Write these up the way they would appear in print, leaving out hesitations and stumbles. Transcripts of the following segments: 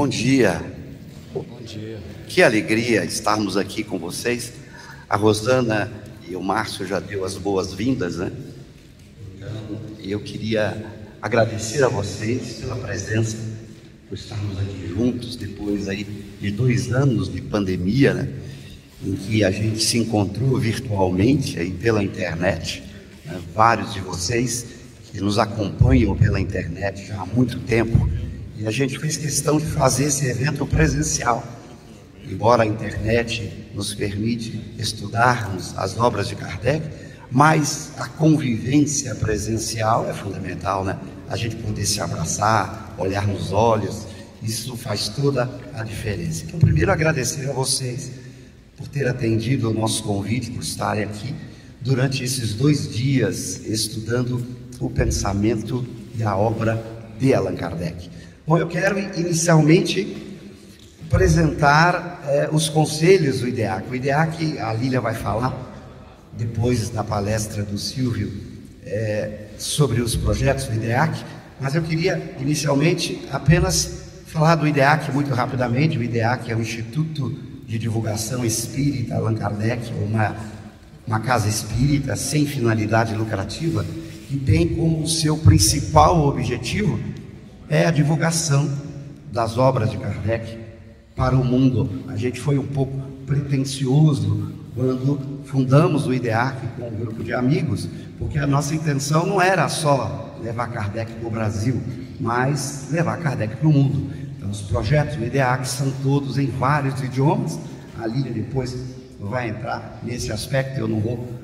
bom dia. Bom dia. Que alegria estarmos aqui com vocês. A Rosana e o Márcio já deu as boas-vindas, né? Então, eu queria agradecer a vocês pela presença, por estarmos aqui juntos depois aí de 2 anos de pandemia, né? Em que a gente se encontrou virtualmente aí pela internet, né? Vários de vocês que nos acompanham pela internet já há muito tempo, e a gente fez questão de fazer esse evento presencial. Embora a internet nos permite estudarmos as obras de Kardec, mas a convivência presencial é fundamental, né? A gente poder se abraçar, olhar nos olhos, isso faz toda a diferença. Então, primeiro, agradecer a vocês por ter atendido o nosso convite, por estarem aqui durante esses 2 dias estudando o pensamento e a obra de Allan Kardec. Bom, eu quero inicialmente apresentar os conselhos do IDEAC. O IDEAC, a Lília vai falar depois da palestra do Silvio sobre os projetos do IDEAC, mas eu queria inicialmente apenas falar do IDEAC muito rapidamente. O IDEAC é o Instituto de Divulgação Espírita Allan Kardec, uma casa espírita sem finalidade lucrativa, que tem como seu principal objetivo a divulgação das obras de Kardec para o mundo. A gente foi um pouco pretensioso quando fundamos o IDEAC com um grupo de amigos, porque a nossa intenção não era só levar Kardec para o Brasil, mas levar Kardec para o mundo. Então, os projetos do IDEAC são todos em vários idiomas. A Lília depois vai entrar nesse aspecto, eu não vou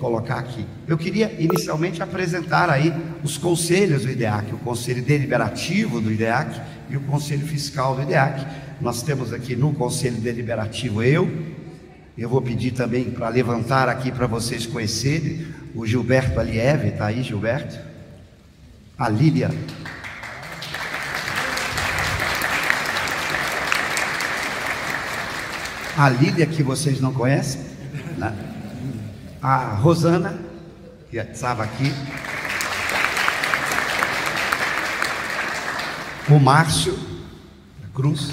colocar aqui. Eu queria inicialmente apresentar aí os conselhos do IDEAC, o Conselho Deliberativo do IDEAC e o Conselho Fiscal do IDEAC. Nós temos aqui no Conselho Deliberativo eu vou pedir também para levantar aqui para vocês conhecerem o Gilberto Alieve. Está aí, Gilberto? A Lília. A Lília, que vocês não conhecem, né? A Rosana, que estava aqui. O Márcio Cruz.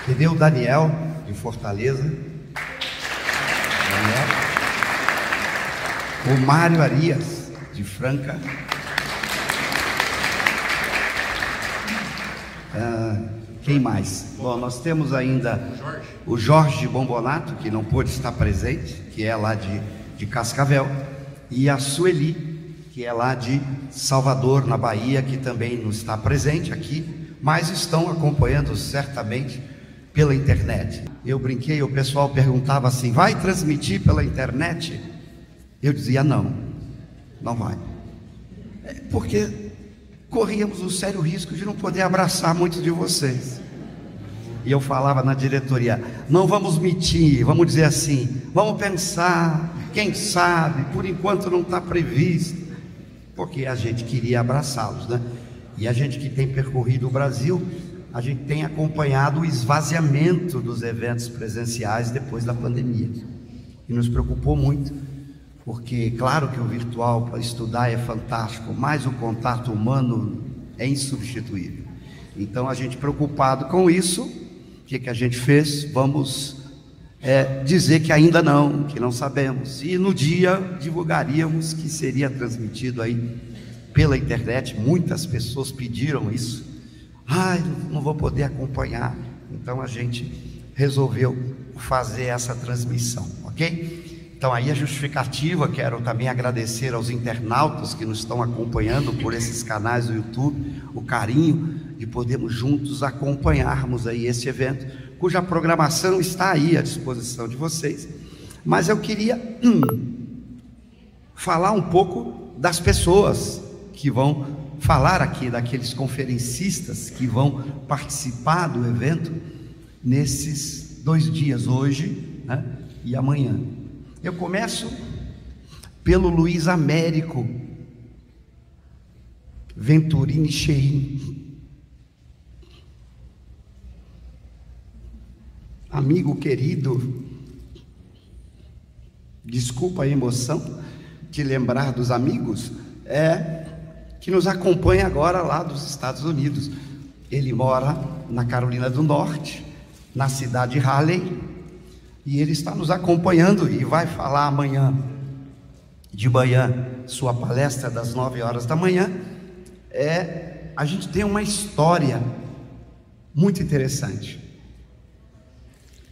Cadê o Daniel, de Fortaleza? Daniel. O Mário Arias, de Franca. Quem mais? Bom, nós temos ainda o Jorge Bombonato, que não pôde estar presente, que é lá de Cascavel, e a Sueli, que é lá de Salvador, na Bahia, que também não está presente aqui, mas estão acompanhando certamente pela internet. Eu brinquei, o pessoal perguntava assim: vai transmitir pela internet? Eu dizia não vai, porque corríamos o sério risco de não poder abraçar muitos de vocês. E eu falava na diretoria: não vamos mentir, vamos dizer assim, vamos pensar, quem sabe, por enquanto não está previsto, porque a gente queria abraçá-los, né? E a gente que tem percorrido o Brasil, a gente tem acompanhado o esvaziamento dos eventos presenciais depois da pandemia, e nos preocupou muito, porque claro que o virtual para estudar é fantástico, mas o contato humano é insubstituível. Então, a gente preocupado com isso, o que a gente fez? Vamos dizer que ainda não, que não sabemos, e no dia divulgaríamos que seria transmitido aí pela internet. Muitas pessoas pediram isso. Não vou poder acompanhar. Então a gente resolveu fazer essa transmissão, ok? Então aí a justificativa. Quero também agradecer aos internautas que nos estão acompanhando por esses canais do YouTube, o carinho de podermos juntos acompanharmos aí esse evento, cuja programação está aí à disposição de vocês. Mas eu queria falar um pouco das pessoas que vão falar aqui, daqueles conferencistas que vão participar do evento nesses 2 dias, hoje, né, e amanhã. Eu começo pelo Luiz Américo Venturini Cheim, amigo querido. Desculpa a emoção de lembrar dos amigos. que nos acompanha agora lá dos Estados Unidos. Ele mora na Carolina do Norte, na cidade de Raleigh, e ele está nos acompanhando e vai falar amanhã de manhã, sua palestra das 9 horas da manhã. A gente tem uma história muito interessante.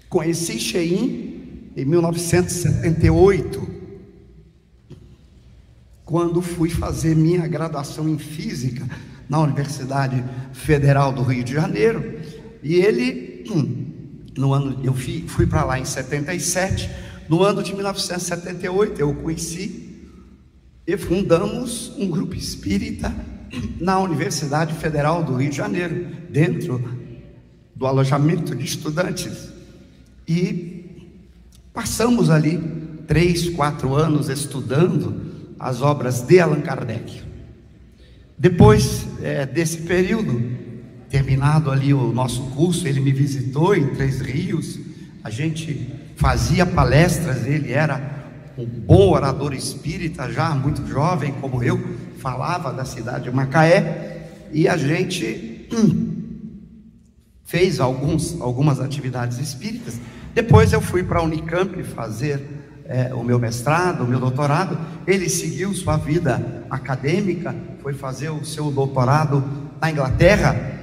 Conheci Shein em 1978, quando fui fazer minha graduação em Física na Universidade Federal do Rio de Janeiro, e ele, eu fui para lá em 77, no ano de 1978 eu o conheci, e fundamos um grupo espírita na Universidade Federal do Rio de Janeiro, dentro do alojamento de estudantes, e passamos ali 3, 4 anos estudando as obras de Allan Kardec. Depois desse período, terminado ali o nosso curso, ele me visitou em Três Rios, a gente fazia palestras, ele era um bom orador espírita, já muito jovem como eu, falava da cidade de Macaé, e a gente fez algumas atividades espíritas. Depois eu fui para a Unicamp fazer o meu mestrado, o meu doutorado. Ele seguiu sua vida acadêmica, foi fazer o seu doutorado na Inglaterra,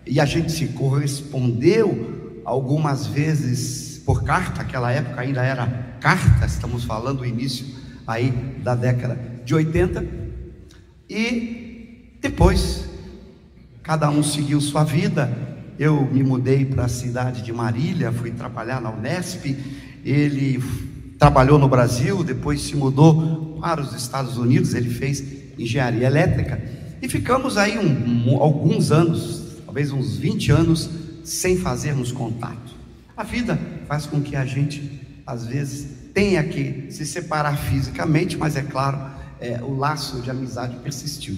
e a gente se correspondeu algumas vezes por carta. Aquela época ainda era carta, estamos falando do início aí da década de 80, e depois cada um seguiu sua vida. Eu me mudei para a cidade de Marília, fui trabalhar na Unesp, ele trabalhou no Brasil, depois se mudou para os Estados Unidos, ele fez engenharia elétrica, e ficamos aí alguns anos, talvez uns 20 anos, sem fazermos contato. A vida faz com que a gente, às vezes, tenha que se separar fisicamente, mas é claro, o laço de amizade persistiu.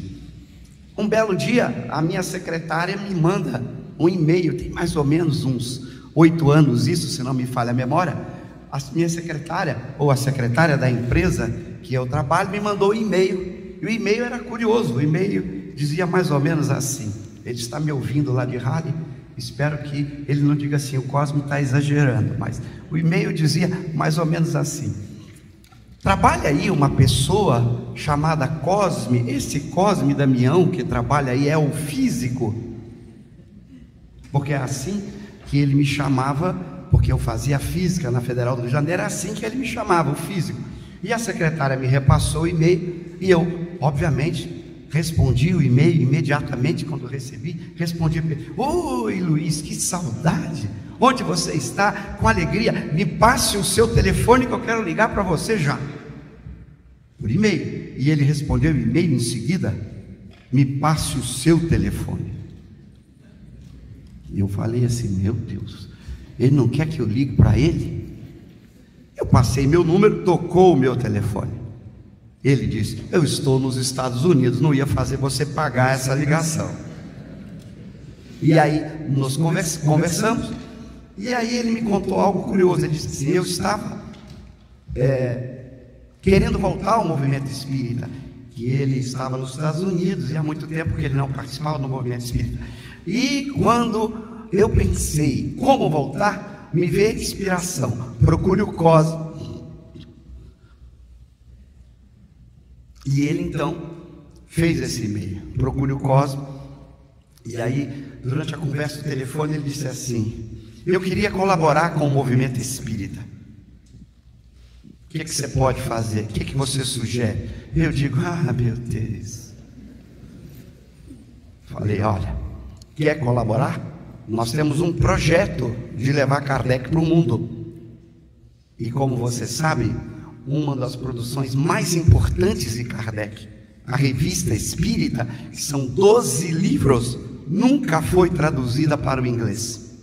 Um belo dia, a minha secretária me manda um e-mail, tem mais ou menos uns 8 anos isso, se não me falha a memória. A minha secretária, ou a secretária da empresa que eu trabalho, me mandou um e-mail, e o e-mail era curioso. O e-mail dizia mais ou menos assim: ele está me ouvindo lá de Raleigh, espero que ele não diga assim, o Cosme está exagerando, mas o e-mail dizia mais ou menos assim: trabalha aí uma pessoa chamada Cosme, esse Cosme Damião que trabalha aí é o físico, porque é assim que ele me chamava, porque eu fazia física na Federal do Rio de Janeiro, era assim que ele me chamava, o físico. E a secretária me repassou o e-mail, e eu, obviamente, respondi o e-mail imediatamente quando recebi. Respondi: oi Luiz, que saudade, onde você está? Com alegria, me passe o seu telefone que eu quero ligar para você já, por e-mail. E ele respondeu o e-mail em seguida: me passe o seu telefone. E eu falei assim: meu Deus, ele não quer que eu ligue para ele? Eu passei meu número, tocou o meu telefone. Ele disse: eu estou nos Estados Unidos, não ia fazer você pagar essa ligação. E aí nós conversamos, e aí ele me contou algo curioso. Ele disse assim: eu estava querendo voltar ao movimento espírita, que ele estava nos Estados Unidos, e há muito tempo que ele não participava do movimento espírita. E quando eu pensei como voltar, me veio a inspiração: procure o Cosme. E ele então fez esse e-mail: procure o Cosme. E aí, durante a conversa do telefone, ele disse assim: eu queria colaborar com o movimento espírita. O que você pode fazer? O que você sugere? Eu digo: ah, meu Deus. Falei: olha, quer colaborar? Nós temos um projeto de levar Kardec para o mundo. E como você sabe, uma das produções mais importantes de Kardec, a Revista Espírita, que são 12 livros, nunca foi traduzida para o inglês.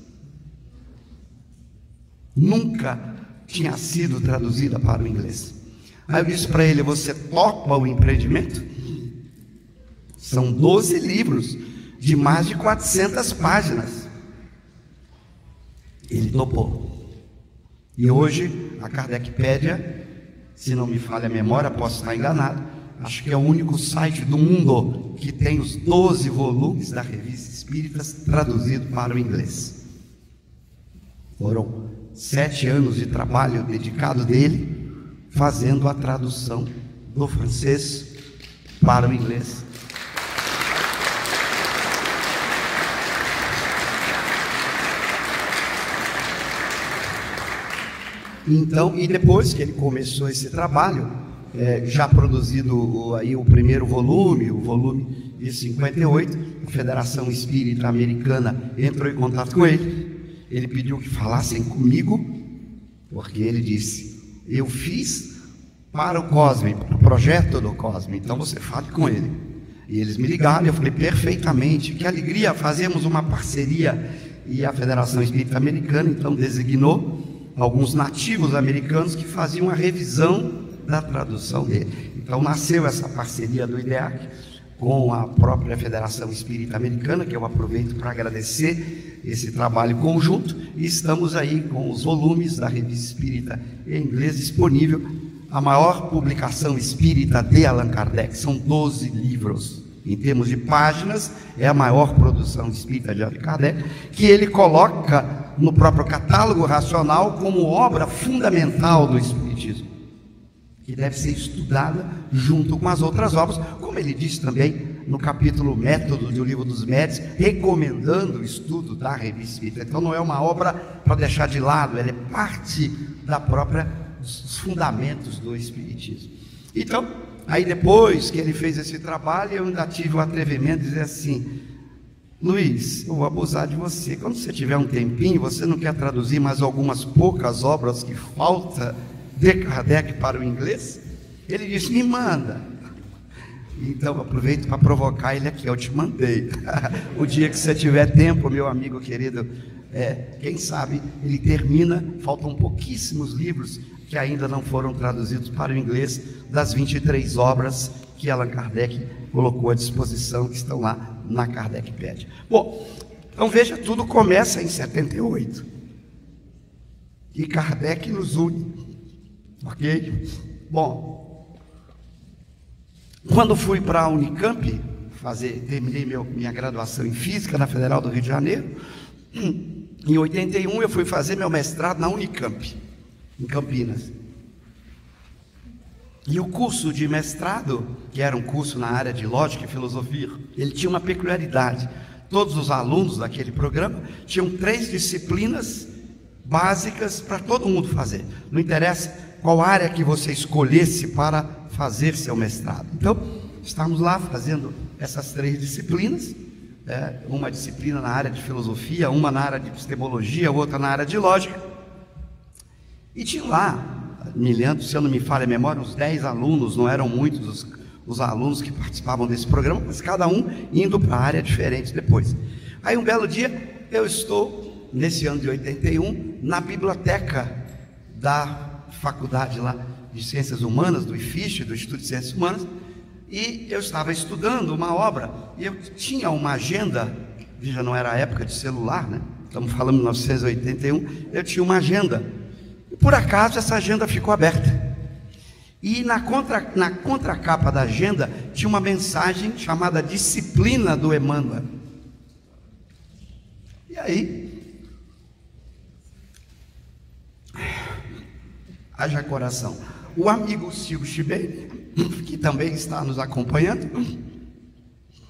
Nunca tinha sido traduzida para o inglês. Aí eu disse para ele: você topa o empreendimento? São 12 livros de mais de 400 páginas. Ele topou. E hoje a Kardecpédia, se não me falha a memória, posso estar enganado, acho que é o único site do mundo que tem os 12 volumes da Revista Espíritas traduzidos para o inglês. Foram 7 anos de trabalho dedicado dele, fazendo a tradução do francês para o inglês. Então, e depois que ele começou esse trabalho, já produzido aí o primeiro volume, o volume de 58, a Federação Espírita Americana entrou em contato com ele pediu que falassem comigo, porque ele disse: eu fiz para o Cosme, para o projeto do Cosme, então você fale com ele. E eles me ligaram, eu falei: perfeitamente, que alegria, fazemos uma parceria. E a Federação Espírita Americana então designou alguns nativos americanos que faziam a revisão da tradução dele. Então nasceu essa parceria do IDEAC com a própria Federação Espírita Americana, que eu aproveito para agradecer esse trabalho conjunto, e estamos aí com os volumes da Revista Espírita em inglês disponível, a maior publicação espírita de Allan Kardec, são 12 livros. Em termos de páginas, é a maior produção espírita de Allan Kardec, que ele coloca no próprio catálogo racional como obra fundamental do Espiritismo, que deve ser estudada junto com as outras obras, como ele diz também no capítulo Método do Livro dos Médiuns, recomendando o estudo da Revista Espírita. Então não é uma obra para deixar de lado, ela é parte dos fundamentos do Espiritismo. Então, aí depois que ele fez esse trabalho, eu ainda tive o atrevimento de dizer assim: Luiz, eu vou abusar de você, quando você tiver um tempinho, você não quer traduzir mais algumas poucas obras que falta de Kardec para o inglês? Ele disse: me manda. Então aproveito para provocar ele aqui, eu te mandei. O dia que você tiver tempo, meu amigo querido, quem sabe ele termina, faltam pouquíssimos livros que ainda não foram traduzidos para o inglês, das 23 obras que Allan Kardec colocou à disposição, que estão lá na Kardecpédia. Bom, então veja, tudo começa em 78, e Kardec nos une, ok? Bom, quando fui para a Unicamp, terminei minha graduação em Física na Federal do Rio de Janeiro, em 81 eu fui fazer meu mestrado na Unicamp, em Campinas. E o curso de mestrado, que era um curso na área de Lógica e Filosofia, ele tinha uma peculiaridade: todos os alunos daquele programa tinham 3 disciplinas básicas para todo mundo fazer, não interessa qual área que você escolhesse para fazer seu mestrado. Então, estamos lá fazendo essas 3 disciplinas, uma disciplina na área de filosofia, uma na área de epistemologia, outra na área de lógica, e tinha lá, me lembro, se eu não me falha a memória, uns 10 alunos, não eram muitos os alunos que participavam desse programa, mas cada um indo para a área diferente depois. Aí um belo dia, eu estou, nesse ano de 81, na biblioteca da faculdade lá de Ciências Humanas, do IFISH, do Instituto de Ciências Humanas, e eu estava estudando uma obra, e eu tinha uma agenda, já não era a época de celular, né? Estamos falando de 1981, eu tinha uma agenda, e por acaso essa agenda ficou aberta, e na contracapa da agenda tinha uma mensagem chamada Disciplina do Emmanuel. E aí, haja coração, o amigo Silvio Chibei, que também está nos acompanhando,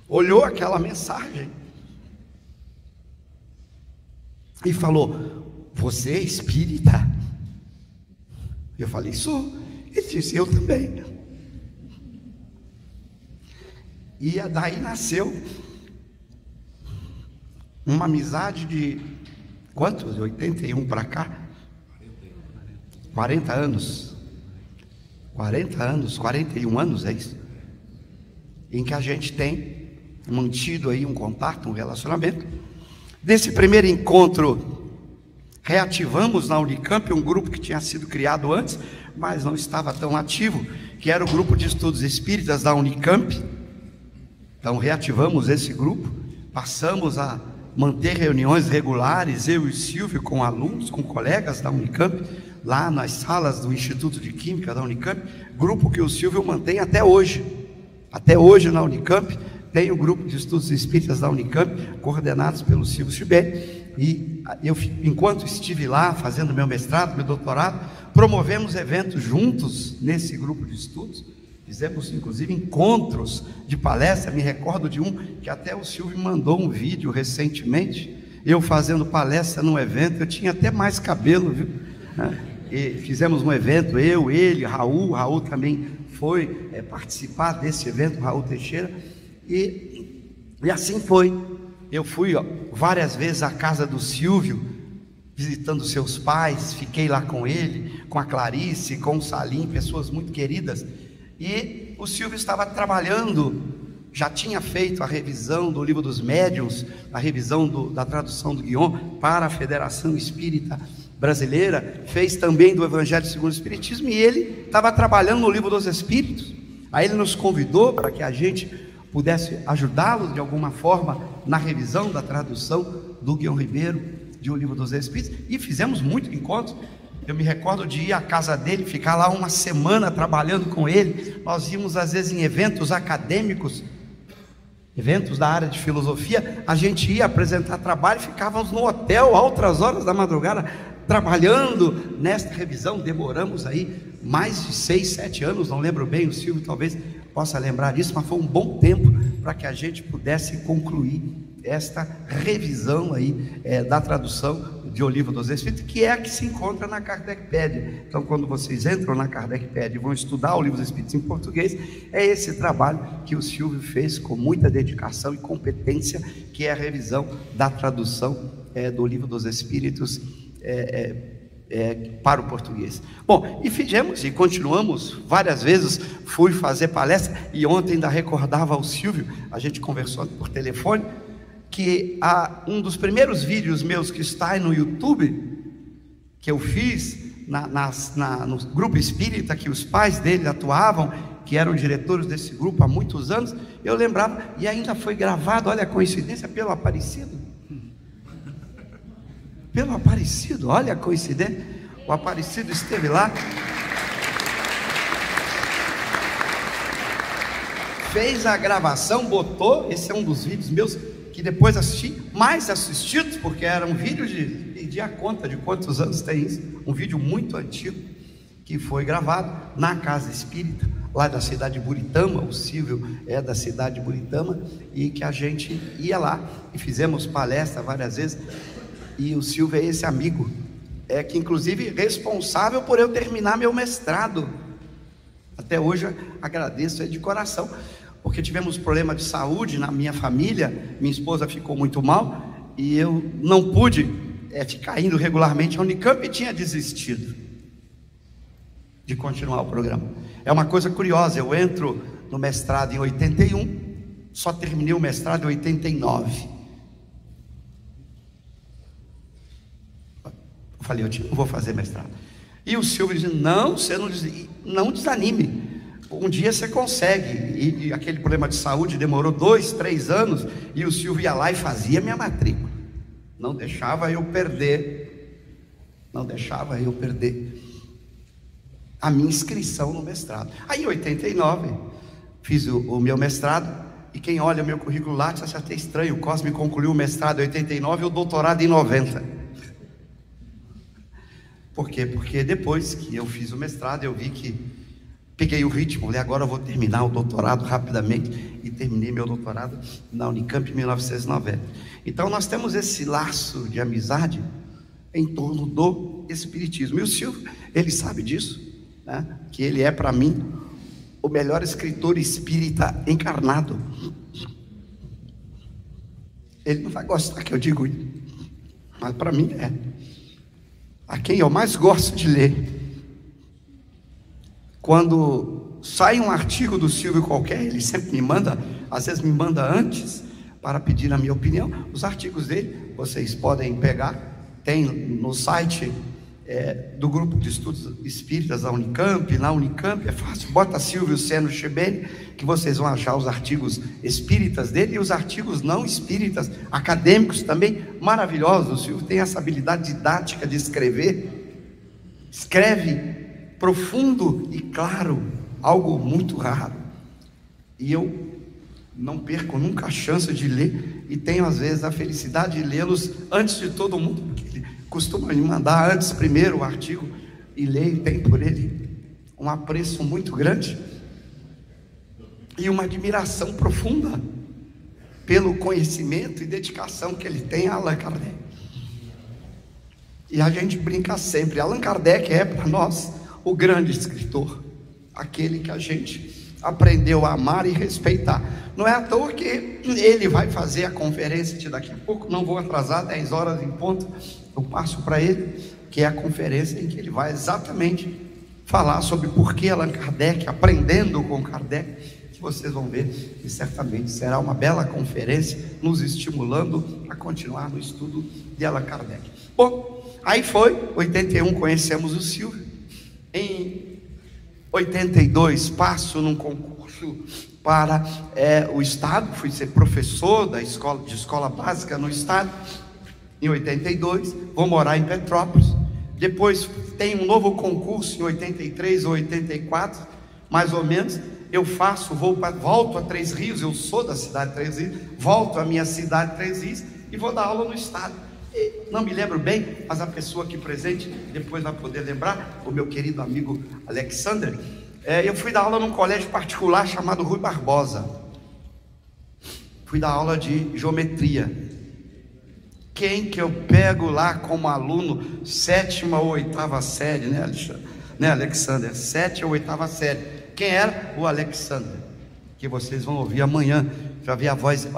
olhou aquela mensagem e falou: você é espírita? Eu falei: sou. Ele disse: eu também. E daí nasceu uma amizade de quantos? De 81 para cá? 40 anos. 40 anos, 41 anos, é isso? Em que a gente tem mantido aí um contato, um relacionamento. Desse primeiro encontro, reativamos na Unicamp um grupo que tinha sido criado antes, mas não estava tão ativo, que era o grupo de estudos espíritas da Unicamp. Então reativamos esse grupo, passamos a manter reuniões regulares, eu e o Silvio, com alunos, com colegas da Unicamp, lá nas salas do Instituto de Química da Unicamp, grupo que o Silvio mantém até hoje. Até hoje na Unicamp tem o grupo de estudos espíritas da Unicamp, coordenados pelo Silvio Chibé, e eu, enquanto estive lá fazendo meu mestrado, meu doutorado, promovemos eventos juntos nesse grupo de estudos. Fizemos inclusive encontros de palestra. Me recordo de um que até o Silvio mandou um vídeo recentemente, eu fazendo palestra num evento. Eu tinha até mais cabelo, viu? E fizemos um evento, eu, ele, Raul também foi participar desse evento, Raul Teixeira, e assim foi. Eu fui várias vezes à casa do Silvio, visitando seus pais, fiquei lá com ele, com a Clarice, com o Salim, pessoas muito queridas. E o Silvio estava trabalhando, já tinha feito a revisão do Livro dos Médiuns, a revisão da tradução do Guion para a Federação Espírita Brasileira, fez também do Evangelho segundo o Espiritismo, e ele estava trabalhando no Livro dos Espíritos. Aí ele nos convidou para que a gente pudesse ajudá-lo de alguma forma na revisão da tradução do Guion Ribeiro de O Livro dos Espíritos, e fizemos muitos encontros. Eu me recordo de ir à casa dele, ficar lá uma semana trabalhando com ele. Nós íamos às vezes em eventos acadêmicos, eventos da área de filosofia. A gente ia apresentar trabalho, ficávamos no hotel altas horas da madrugada trabalhando nesta revisão. Demoramos aí mais de 6, 7 anos, não lembro bem, o Silvio talvez possa lembrar disso, mas foi um bom tempo para que a gente pudesse concluir esta revisão aí da tradução de O Livro dos Espíritos, que é a que se encontra na Kardecpédia. Então, quando vocês entram na Kardecpédia e vão estudar O Livro dos Espíritos em português, é esse trabalho que o Silvio fez com muita dedicação e competência, que é a revisão da tradução do Livro dos Espíritos para o português. Bom, e fizemos e continuamos várias vezes. Fui fazer palestra, e ontem ainda recordava ao Silvio, a gente conversou por telefone, que um dos primeiros vídeos meus que está no YouTube, que eu fiz no grupo espírita, que os pais dele atuavam, que eram diretores desse grupo há muitos anos, eu lembrava, e ainda foi gravado, olha a coincidência, pelo Aparecido. Pelo Aparecido, olha a coincidência, o Aparecido esteve lá, fez a gravação, botou. Esse é um dos vídeos meus que depois assisti, mais assistidos, porque era um vídeo perdi a conta de quantos anos tem isso, um vídeo muito antigo, que foi gravado na Casa Espírita, lá da cidade de Buritama. O Silvio é da cidade de Buritama, e que a gente ia lá, e fizemos palestra várias vezes, e o Silvio é esse amigo, que inclusive responsável por eu terminar meu mestrado. Até hoje eu agradeço ele de coração, porque tivemos problema de saúde na minha família, minha esposa ficou muito mal, e eu não pude ficar indo regularmente à Unicamp, e tinha desistido de continuar o programa. É uma coisa curiosa, eu entro no mestrado em 81, só terminei o mestrado em 89. Eu falei, eu não vou fazer mestrado. E o Silvio disse, não, você não desanime, um dia você consegue. E aquele problema de saúde demorou 2, 3 anos, e o Silvio ia lá e fazia minha matrícula, não deixava eu perder a minha inscrição no mestrado. Aí em 89 fiz o meu mestrado, e quem olha o meu currículo lá acha até estranho. O Cosme concluiu o mestrado em 89 e o doutorado em 90. Por quê? Porque depois que eu fiz o mestrado, eu vi que peguei o ritmo, falei, agora eu vou terminar o doutorado rapidamente, e terminei meu doutorado na Unicamp em 1990. Então nós temos esse laço de amizade em torno do Espiritismo, e o Silvio, ele sabe disso, né? Que ele é para mim o melhor escritor espírita encarnado. Ele não vai gostar que eu digo isso, mas para mim é a quem eu mais gosto de ler. Quando sai um artigo do Silvio qualquer, ele sempre me manda, às vezes me manda antes, para pedir a minha opinião. Os artigos dele, vocês podem pegar, tem no site do grupo de estudos espíritas da Unicamp. Na Unicamp é fácil, bota Silvio Seno Chibene, que vocês vão achar os artigos espíritas dele, e os artigos não espíritas, acadêmicos também, maravilhosos. O Silvio tem essa habilidade didática de escrever, escreve profundo e claro, algo muito raro. E eu não perco nunca a chance de ler, e tenho às vezes a felicidade de lê-los antes de todo mundo, porque ele costuma me mandar antes primeiro o artigo, e leio, e tenho por ele um apreço muito grande e uma admiração profunda pelo conhecimento e dedicação que ele tem a Allan Kardec. E a gente brinca sempre, Allan Kardec é para nós o grande escritor, aquele que a gente aprendeu a amar e respeitar. Não é à toa que ele vai fazer a conferência de daqui a pouco, não vou atrasar, 10 horas em ponto, eu passo para ele, que é a conferência em que ele vai exatamente falar sobre por que Allan Kardec, aprendendo com Kardec, que vocês vão ver, e certamente será uma bela conferência, nos estimulando a continuar no estudo de Allan Kardec. Bom, aí foi, 81 conhecemos o Silvio, em 82 passo num concurso para o Estado, fui ser professor de escola básica no Estado, em 82, vou morar em Petrópolis, depois tem um novo concurso em 83 ou 84, mais ou menos, eu volto a Três Rios, eu sou da cidade de Três Rios, volto à minha cidade de Três Rios e vou dar aula no Estado. E não me lembro bem, mas a pessoa aqui presente depois vai poder lembrar, o meu querido amigo Alexander, eu fui dar aula num colégio particular chamado Rui Barbosa, fui dar aula de geometria. Quem que eu pego lá como aluno, 7ª ou 8ª série, né, Alexandre? Né, Alexander? 7ª ou 8ª série. Quem era? O Alexander, que vocês vão ouvir amanhã. Já vi a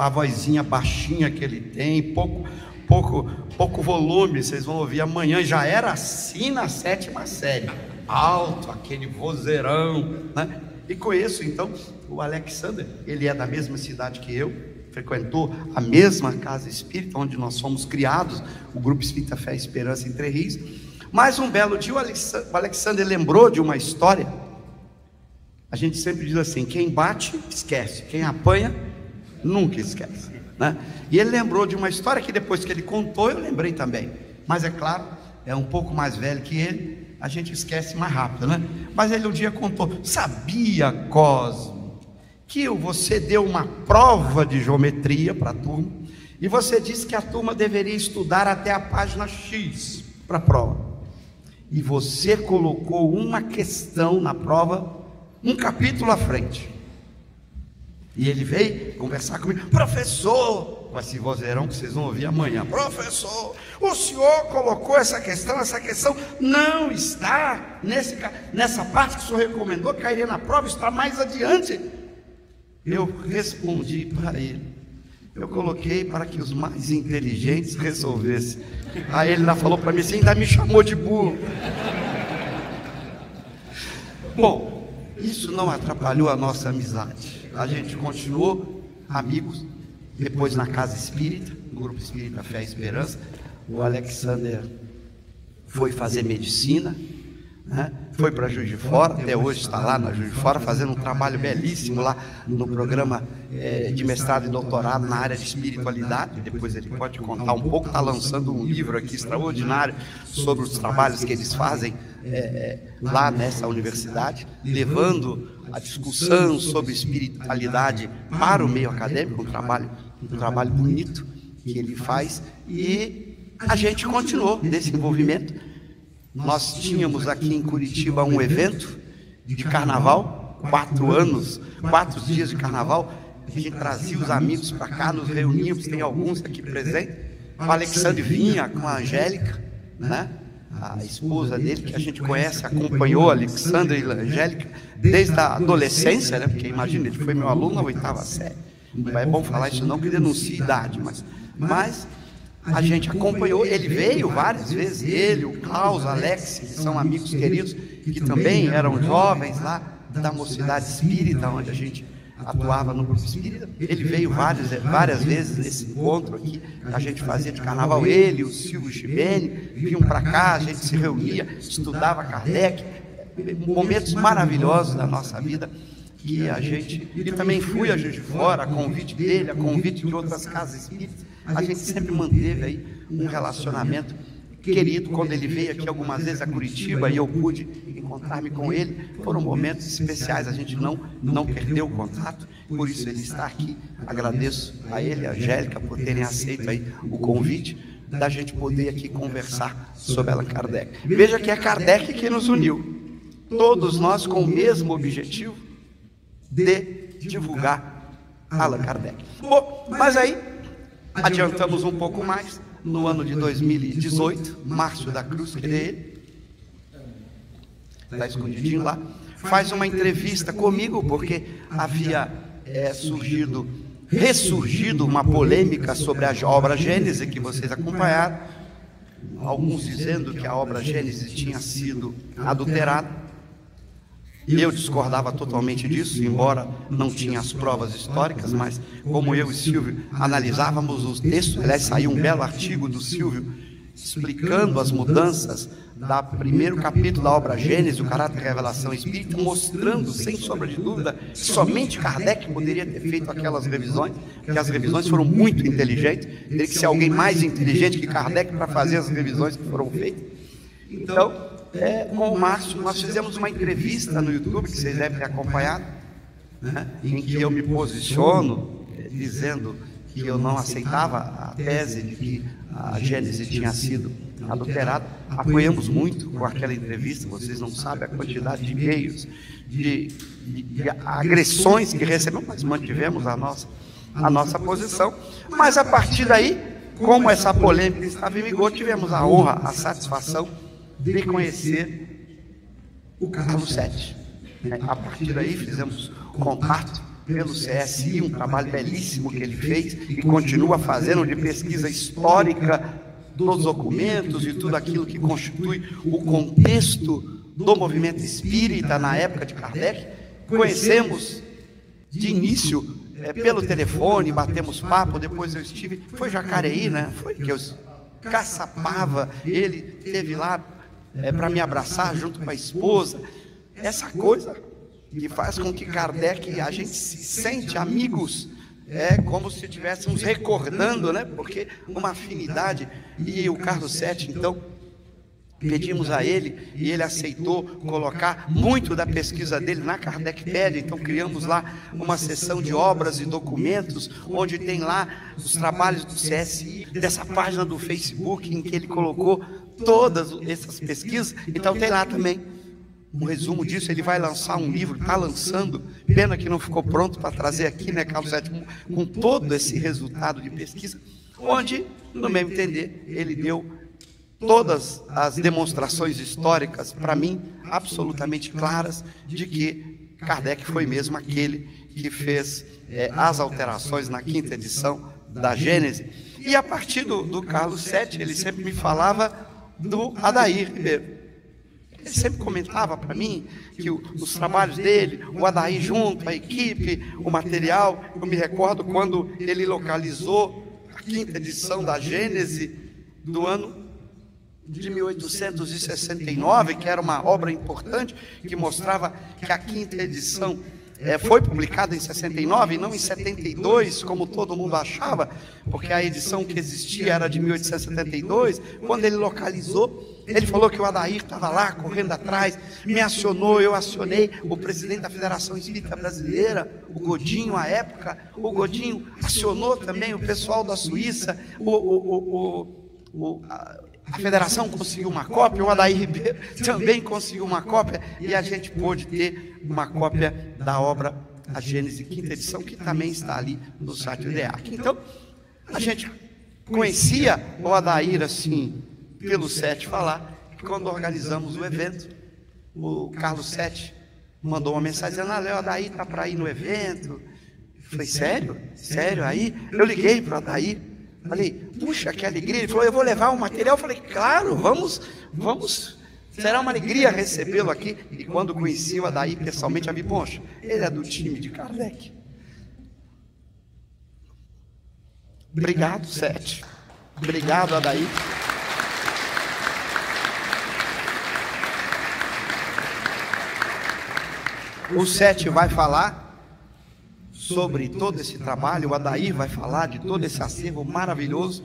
vozinha baixinha que ele tem, pouco volume, vocês vão ouvir amanhã. Já era assim na 7ª série, alto, aquele vozeirão, né? E conheço então o Alexander, ele é da mesma cidade que eu, frequentou a mesma casa espírita onde nós fomos criados, o Grupo Espírita Fé e Esperança em Três Rios. Mas um belo dia o Alexander lembrou de uma história. A gente sempre diz assim, quem bate esquece, quem apanha nunca esquece, né? E ele lembrou de uma história que depois que ele contou eu lembrei também, mas é claro, é um pouco mais velho que ele, a gente esquece mais rápido, né? Mas ele um dia contou, sabia, Cosmo, que você deu uma prova de geometria para a turma, e você disse que a turma deveria estudar até a página X para a prova, e você colocou uma questão na prova, um capítulo à frente, e ele veio conversar comigo, professor, com esse vozeirão que vocês vão ouvir amanhã, professor, o senhor colocou essa questão não está nessa parte que o senhor recomendou, cairia na prova, está mais adiante. Eu respondi para ele, eu coloquei para que os mais inteligentes resolvessem. Aí ele ainda falou para mim assim, ainda me chamou de burro. Bom, isso não atrapalhou a nossa amizade, a gente continuou amigos. Depois na casa espírita, no Grupo Espírita Fé e Esperança, o Alexander foi fazer medicina, né? Foi para Juiz de Fora, até hoje está lá na Juiz de Fora, fazendo um trabalho belíssimo lá no programa de mestrado e doutorado na área de espiritualidade. Depois ele pode contar um pouco, está lançando um livro aqui extraordinário sobre os trabalhos que eles fazem lá nessa universidade, levando a discussão sobre espiritualidade para o meio acadêmico, um trabalho bonito que ele faz, e a gente continuou nesse envolvimento. Nós tínhamos aqui em Curitiba um evento de carnaval, 4 dias de carnaval, a gente trazia os amigos para cá, nos reuníamos, tem alguns aqui presentes, o Alexandre vinha com a Angélica, né? A esposa dele, que a gente conhece, acompanhou a Alexandre e a Angélica desde a adolescência, né? Porque imagina, ele foi meu aluno na 8ª série, não é bom falar isso não, que denuncia idade, mas a gente acompanhou, ele veio várias vezes, ele, o Klaus, o Alex, que são amigos queridos, que também eram jovens lá da Mocidade Espírita, onde a gente atuava no Grupo Espírita. Ele veio várias vezes nesse encontro aqui, que a gente fazia de carnaval, ele, o Silvio Chibene, vinham para cá, a gente se reunia, estudava Kardec, momentos maravilhosos da nossa vida, que a gente, e também fui a Juiz de Fora, a convite dele, a convite de outras casas espíritas, a gente sempre manteve aí um relacionamento querido. Quando ele veio aqui algumas vezes a Curitiba e eu pude encontrar-me com ele, foram momentos especiais. A gente não perdeu o contato, por isso ele está aqui. Agradeço a ele e a Angélica por terem aceito aí o convite da gente poder aqui conversar sobre Allan Kardec. Veja que é Kardec que nos uniu, todos nós com o mesmo objetivo de divulgar Allan Kardec. Bom, mas aí adiantamos um pouco mais. No ano de 2018, Márcio da Cruz, que é ele, está escondidinho lá, faz uma entrevista comigo, porque havia ressurgido uma polêmica sobre a obra Gênesis, que vocês acompanharam, alguns dizendo que a obra Gênesis tinha sido adulterada. Eu discordava totalmente disso, embora não tinha as provas históricas, mas como eu e Silvio analisávamos os textos, aliás, saiu um belo artigo do Silvio explicando as mudanças do primeiro capítulo da obra Gênesis, o caráter da revelação espírita, mostrando, sem sombra de dúvida, que somente Kardec poderia ter feito aquelas revisões, porque as revisões foram muito inteligentes, teria que ser alguém mais inteligente que Kardec para fazer as revisões que foram feitas. Então, com o Márcio, nós fizemos uma entrevista no YouTube, que vocês devem ter acompanhado, né, em que eu me posiciono dizendo que eu não aceitava a tese de que a Gênesis tinha sido adulterada. Apoiamos muito com aquela entrevista, vocês não sabem a quantidade de e-mails, de agressões que recebemos, mas mantivemos a nossa posição. Mas a partir daí, como essa polêmica estava em vigor, tivemos a honra, a satisfação de conhecer o Carlos Sete. A partir daí fizemos contato pelo CSI, um trabalho belíssimo que ele fez e continua fazendo de pesquisa histórica dos documentos e tudo aquilo que constitui o contexto do movimento espírita na época de Kardec. Conhecemos de início pelo telefone, batemos papo, depois eu estive, foi Jacareí, né? Foi que eu caçapava, ele esteve lá para me abraçar junto com a esposa. Essa coisa que faz com que Kardec, a gente se sente amigos, como se estivéssemos recordando, né? Porque uma afinidade. E o Carlos Sete, então, pedimos a ele e ele aceitou colocar muito da pesquisa dele na Kardecpédia. Então criamos lá uma seção de obras e documentos, onde tem lá os trabalhos do CSI, dessa página do Facebook em que ele colocou todas essas pesquisas. Então tem lá também um resumo disso. Ele vai lançar um livro, está lançando, pena que não ficou pronto para trazer aqui, né, Carlos Sete, com todo esse resultado de pesquisa, onde, no meu entender, ele deu todas as demonstrações históricas, para mim, absolutamente claras, de que Kardec foi mesmo aquele que fez as alterações na 5ª edição da Gênesis. E a partir do Carlos Sete, ele sempre me falava do Adair Ribeiro. Ele sempre comentava para mim que os trabalhos dele, o Adair junto, a equipe, o material. Eu me recordo quando ele localizou a 5ª edição da Gênesis do ano de 1869, que era uma obra importante, que mostrava que a 5ª edição foi publicada em 69 e não em 72, como todo mundo achava, porque a edição que existia era de 1872. Quando ele localizou, ele falou que o Adair estava lá, correndo atrás, me acionou, eu acionei o presidente da Federação Espírita Brasileira, o Godinho, à época. O Godinho acionou também o pessoal da Suíça, a Federação conseguiu uma cópia, o Adair Ribeiro também conseguiu uma cópia, e a gente pôde ter uma cópia da obra A Gênesis 5ª edição, que também está ali no site do EAC. Então, a gente conhecia o Adair assim, pelo Sete falar, que quando organizamos o evento, o Carlos Sete mandou uma mensagem dizendo: o Adair está para ir no evento. Eu falei: sério? Sério? Aí eu liguei para o Adair, falei: puxa, que alegria. Ele falou: eu vou levar o material. Eu falei: claro, vamos, será uma alegria recebê-lo aqui. E quando conheci o Adair pessoalmente, eu vi: poxa, ele é do time de Kardec. Obrigado, Sete. Obrigado, Adair. O Sete vai falar sobre todo esse trabalho, o Adair vai falar de todo esse acervo maravilhoso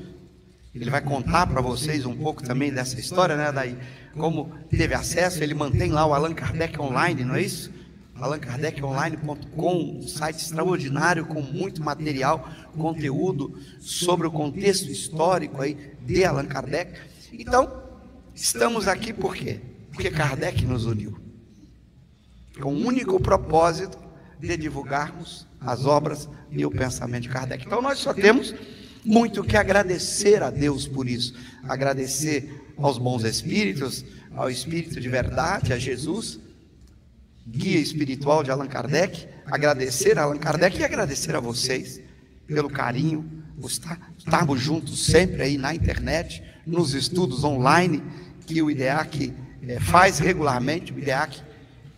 Ele vai contar para vocês um pouco também dessa história, né? Daí, como teve acesso, ele mantém lá o Allan Kardec Online, não é isso? AllanKardecOnline.com, um site extraordinário com muito material, conteúdo sobre o contexto histórico aí de Allan Kardec. Então, estamos aqui por quê? Porque Kardec nos uniu, com o único propósito de divulgarmos as obras e o pensamento de Kardec. Então nós só temos muito que agradecer a Deus por isso, agradecer aos bons espíritos, ao Espírito de verdade, a Jesus, guia espiritual de Allan Kardec, agradecer a Allan Kardec e agradecer a vocês pelo carinho, por estarmos juntos sempre aí na internet, nos estudos online que o IDEAC faz regularmente. O IDEAC,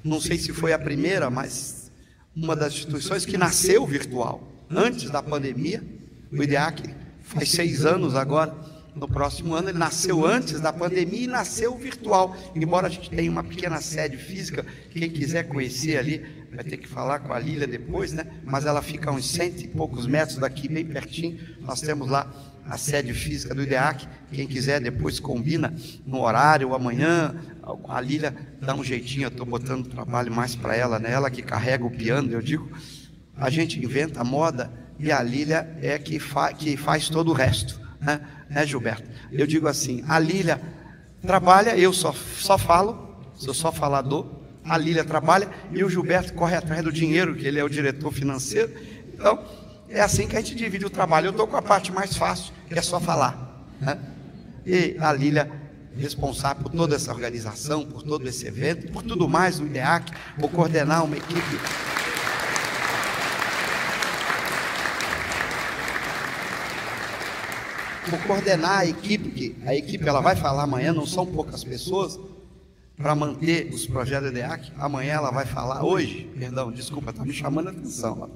não sei se foi a primeira, mas uma das instituições que nasceu virtual, antes da pandemia. O IDEAC faz 6 anos agora. No próximo ano ele nasceu antes da pandemia e nasceu virtual, embora a gente tenha uma pequena sede física. Quem quiser conhecer ali, vai ter que falar com a Lília depois, né? Mas ela fica a uns 100 e poucos metros daqui, bem pertinho. Nós temos lá a sede física do IDEAC. Quem quiser depois combina no horário, amanhã. A Lília dá um jeitinho, eu estou botando trabalho mais para ela, né? Ela que carrega o piano, eu digo. A gente inventa a moda e a Lília é que faz todo o resto, né, Gilberto? Eu digo assim, a Lília trabalha, eu só falo, sou só falador, a Lília trabalha e o Gilberto corre atrás do dinheiro, que ele é o diretor financeiro. Então, é assim que a gente divide o trabalho. Eu estou com a parte mais fácil, que é só falar, né? E a Lília, responsável por toda essa organização, por todo esse evento, por tudo mais do IDEAC, vou coordenar uma equipe. Vou coordenar a equipe, ela vai falar amanhã, não são poucas pessoas, para manter os projetos do IDEAC. Amanhã ela vai falar, hoje, perdão, desculpa, está me chamando a atenção,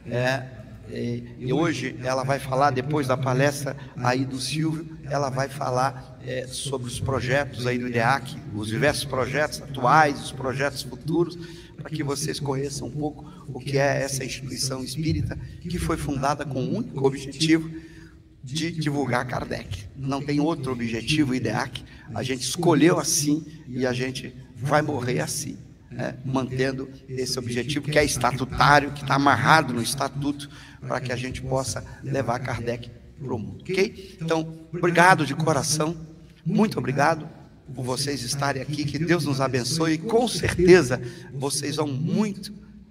né? E hoje ela vai falar, depois da palestra aí do Silvio, ela vai falar sobre os projetos aí do IDEAC, os diversos projetos atuais, os projetos futuros, para que vocês conheçam um pouco o que é essa instituição espírita, que foi fundada com um único objetivo, de divulgar Kardec. Não tem outro objetivo, IDEAC. A gente escolheu assim e a gente vai morrer assim, né? Mantendo esse objetivo que é estatutário, que está amarrado no estatuto, para que a gente possa levar Kardec para o mundo, ok? Então, obrigado de coração, muito obrigado por vocês estarem aqui, que Deus nos abençoe, e com certeza vocês vão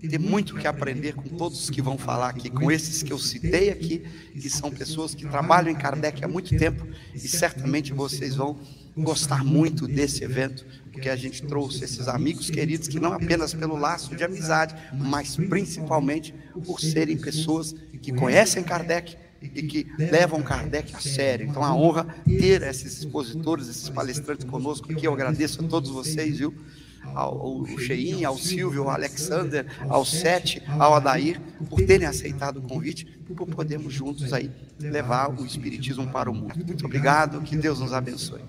ter muito que aprender com todos que vão falar aqui, com esses que eu citei aqui, que são pessoas que trabalham em Kardec há muito tempo, e certamente vocês vão gostar muito desse evento, porque a gente trouxe esses amigos queridos, que não apenas pelo laço de amizade, mas principalmente por serem pessoas que conhecem Kardec e que levam Kardec a sério. Então, a honra ter esses expositores, esses palestrantes conosco, que eu agradeço a todos vocês, viu? Ao Cheim, ao Silvio, ao Alexander, ao Sete, ao Adair, por terem aceitado o convite, por podermos juntos aí levar o Espiritismo para o mundo. Muito obrigado, que Deus nos abençoe.